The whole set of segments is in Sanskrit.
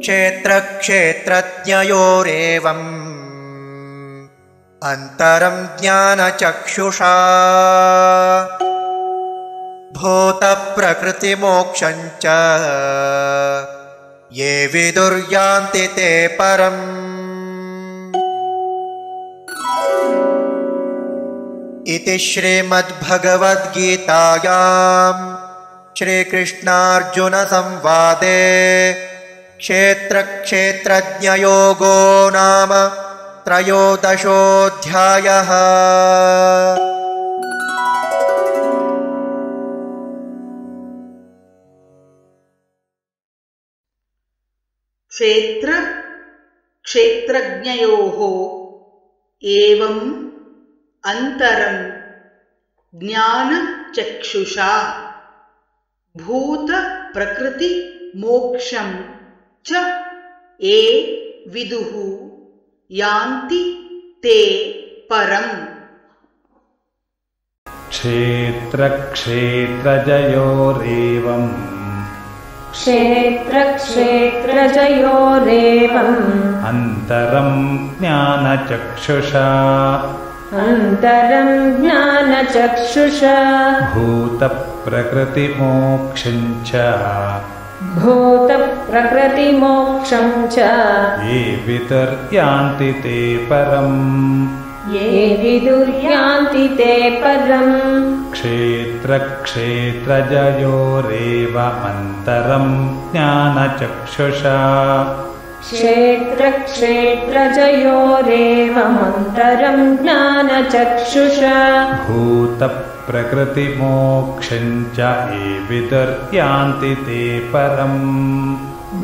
क्षेत्रक्षेत्रज्ञयोरेवम् अन्तरं ज्ञानचक्षुषा भूतप्रकृतिमोक्षं च ये विदुर्यान्ति ते परम्। इति श्रीमद्भगवद्गीतायां श्रीकृष्णार्जुनसंवादे क्षेत्रक्षेत्रज्ञयोगो नाम त्रयोदशोऽध्यायः। क्षेत्र क्षेत्रज्ञयोः एवं अंतरं ज्ञानचक्षुषा भूत प्रकृति मोक्षं च ये विदुः यान्ति ते परम्। क्षेत्रक्षेत्रजयोरेवम् क्षेत्रक्षेत्रजयोरेवम् अन्तरं ज्ञानचक्षुषा अन्तरं ज्ञानचक्षुषा भूतप्रकृतिमोक्षं च भूतप्रकृतिमोक्षं च ये विदुर्यान्ति ते परम्। ये विदुर्यान्ति ते परम्। क्षेत्रक्षेत्रजयोरेवमन्तरं ज्ञानचक्षुषा क्षेत्रक्षेत्रजयोरेवमन्तरं ज्ञानचक्षुषा भूतप्रकृतिमोक्षं च ये विदुर्यान्ति ते परम्।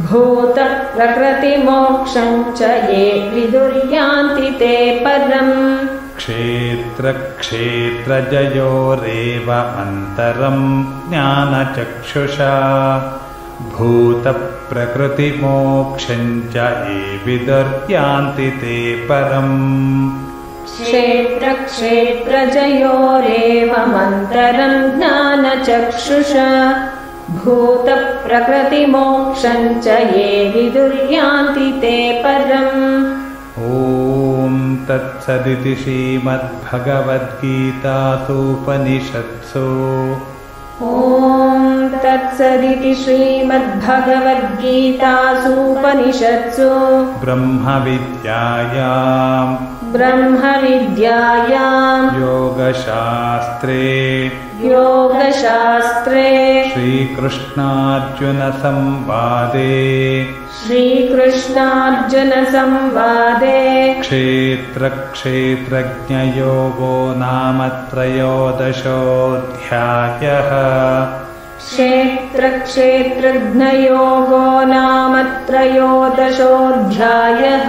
भूतप्रकृतिमोक्षं च ये विदुर्यान्ति ते परम्। क्षेत्रक्षेत्रजयोरेवमन्तरं ज्ञानचक्षुषा भूतप्रकृतिमोक्षं च ये विदुर्यान्ति ते परम्। क्षेत्रक्षेत्रजयोरेवमन्तरं ज्ञानचक्षुषा भूतप्रकृतिमोक्षं च ये विदुर्यान्ति ते परम्। ॐ तत्सदिति श्रीमद्भगवद्गीतासूपनिषत्सु ॐ तत्सदिति श्रीमद्भगवद्गीतासूपनिषत्सु ब्रह्मविद्यायां योगशास्त्रे श्रीकृष्णार्जुनसंवादे क्षेत्रक्षेत्रज्ञयोगो नाम त्रयोदशोऽध्यायः। क्षेत्रक्षेत्रज्ञयोगो नाम त्रयोदशोऽध्यायः।